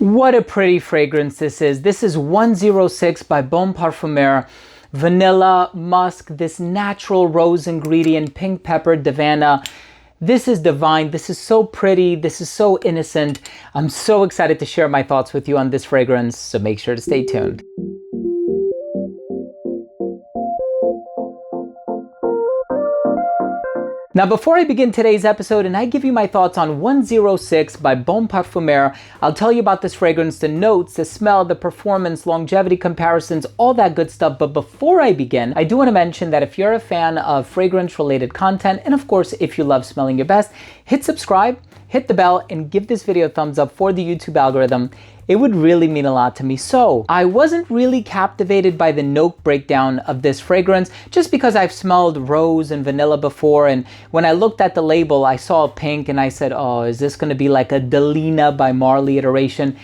What a pretty fragrance this is. This is 106 by Parfumeur. Vanilla, musk, this natural rose ingredient, pink pepper, Davana. This is divine. This is so pretty. This is so innocent. I'm so excited to share my thoughts with you on this fragrance, so make sure to stay tuned. Now, before I begin today's episode and I give you my thoughts on 106 by Parfumeur, I'll tell you about this fragrance, the notes, the smell, the performance, longevity comparisons, all that good stuff. But before I begin, I do want to mention that if you're a fan of fragrance-related content, and of course, if you love smelling your best, hit subscribe, hit the bell, and give this video a thumbs up for the YouTube algorithm. It would really mean a lot to me. So I wasn't really captivated by the note breakdown of this fragrance just because I've smelled rose and vanilla before. And when I looked at the label, I saw pink and I said, oh, is this going to be like a Delina by Marley iteration?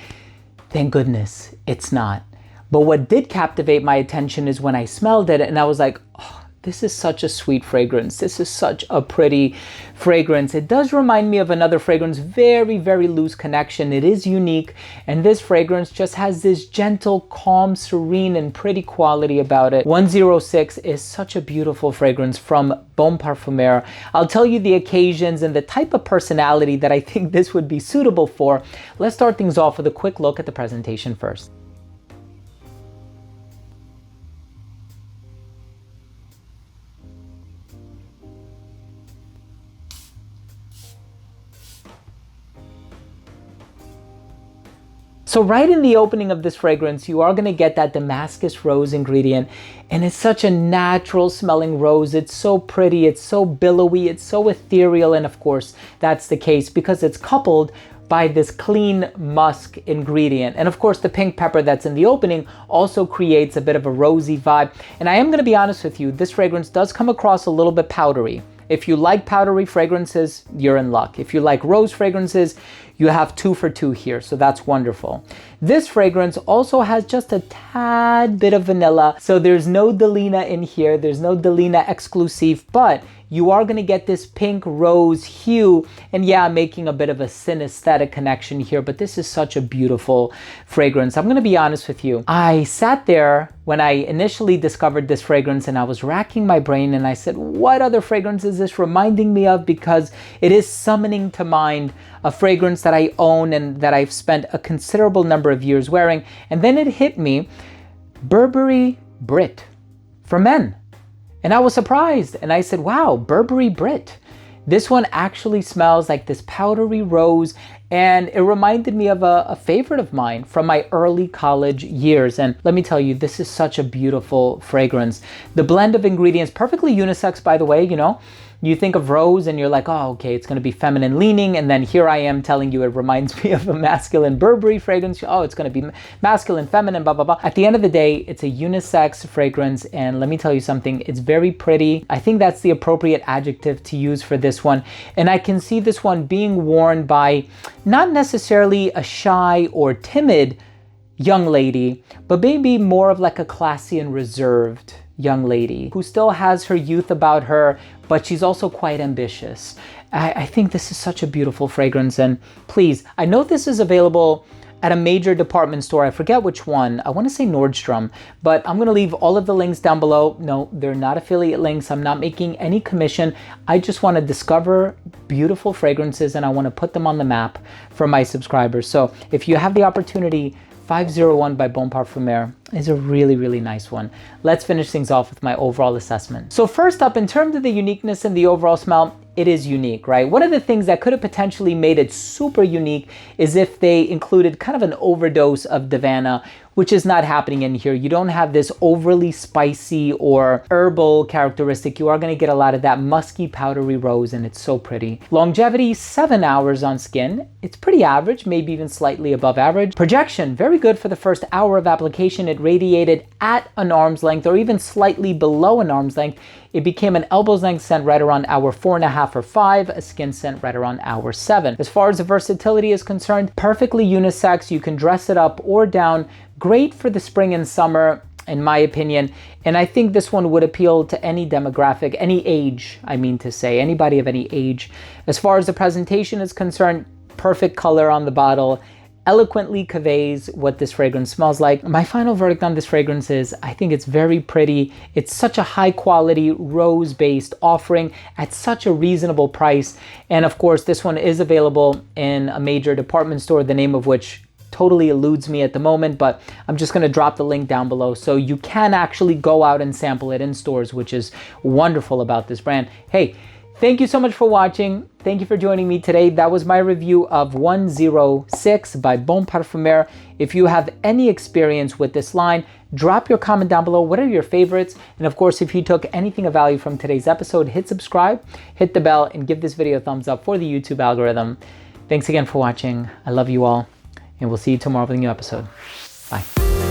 Thank goodness it's not. But what did captivate my attention is when I smelled it and I was like, oh, this is such a sweet fragrance. This is such a pretty fragrance. It does remind me of another fragrance, very, very loose connection. It is unique. And this fragrance just has this gentle, calm, serene, and pretty quality about it. 106 is such a beautiful fragrance from Parfumeur. I'll tell you the occasions and the type of personality that I think this would be suitable for. Let's start things off with a quick look at the presentation first. So right in the opening of this fragrance, you are going to get that Damascus rose ingredient. And it's such a natural smelling rose. It's so pretty. It's so billowy. It's so ethereal. And of course, that's the case because it's coupled by this clean musk ingredient. And of course, the pink pepper that's in the opening also creates a bit of a rosy vibe. And I am going to be honest with you, this fragrance does come across a little bit powdery. If you like powdery fragrances, you're in luck. If you like rose fragrances, you have 2 for 2 here, so that's wonderful. This fragrance also has just a tad bit of vanilla, so there's no Delina in here, there's no Delina exclusive, but you are gonna get this pink rose hue, and yeah, I'm making a bit of a synesthetic connection here, but this is such a beautiful fragrance. I'm gonna be honest with you. I sat there when I initially discovered this fragrance and I was racking my brain and I said, what other fragrance is this reminding me of? Because it is summoning to mind a fragrance that I own and that I've spent a considerable number of years wearing. And then it hit me, Burberry Brit for men. And I was surprised and I said, wow, Burberry Brit. This one actually smells like this powdery rose, and it reminded me of a favorite of mine from my early college years. And let me tell you, this is such a beautiful fragrance. The blend of ingredients, perfectly unisex, by the way, you know. You think of rose and you're like, oh, okay, it's going to be feminine leaning. And then here I am telling you it reminds me of a masculine Burberry fragrance. Oh, it's going to be masculine, feminine, blah, blah, blah. At the end of the day, it's a unisex fragrance. And let me tell you something, it's very pretty. I think that's the appropriate adjective to use for this one. And I can see this one being worn by not necessarily a shy or timid young lady, but maybe more of like a classy and reserved young lady who still has her youth about her, but she's also quite ambitious. I think this is such a beautiful fragrance. And please, I know this is available at a major department store. I forget which one. I want to say Nordstrom, but I'm going to leave all of the links down below. No, they're not affiliate links. I'm not making any commission. I just want to discover beautiful fragrances and I want to put them on the map for my subscribers. So if you have the opportunity, 501 by Parfumeur is a really, really nice one. Let's finish things off with my overall assessment. So first up, in terms of the uniqueness and the overall smell, it is unique, right? One of the things that could have potentially made it super unique is if they included kind of an overdose of Davana, which is not happening in here. You don't have this overly spicy or herbal characteristic. You are going to get a lot of that musky, powdery rose, and it's so pretty. Longevity, 7 hours on skin. It's pretty average, maybe even slightly above average. Projection, very good for the first hour of application. It radiated at an arm's length or even slightly below an arm's length. It became an elbow's length scent right around hour 4.5 or 5, a skin scent right around hour 7. As far as the versatility is concerned, perfectly unisex. You can dress it up or down. Great for the spring and summer, in my opinion. And I think this one would appeal to any demographic, any age, I mean to say, anybody of any age. As far as the presentation is concerned, perfect color on the bottle, eloquently conveys what this fragrance smells like. My final verdict on this fragrance is I think it's very pretty. It's such a high quality rose-based offering at such a reasonable price. And of course, this one is available in a major department store, the name of which totally eludes me at the moment, but I'm just going to drop the link down below so you can actually go out and sample it in stores, which is wonderful about this brand. Hey, thank you so much for watching. Thank you for joining me today. That was my review of 106 by Bon Parfumeur. If you have any experience with this line, drop your comment down below. What are your favorites? And of course, if you took anything of value from today's episode, hit subscribe, hit the bell, and give this video a thumbs up for the YouTube algorithm. Thanks again for watching. I love you all, and we'll see you tomorrow with a new episode. Bye.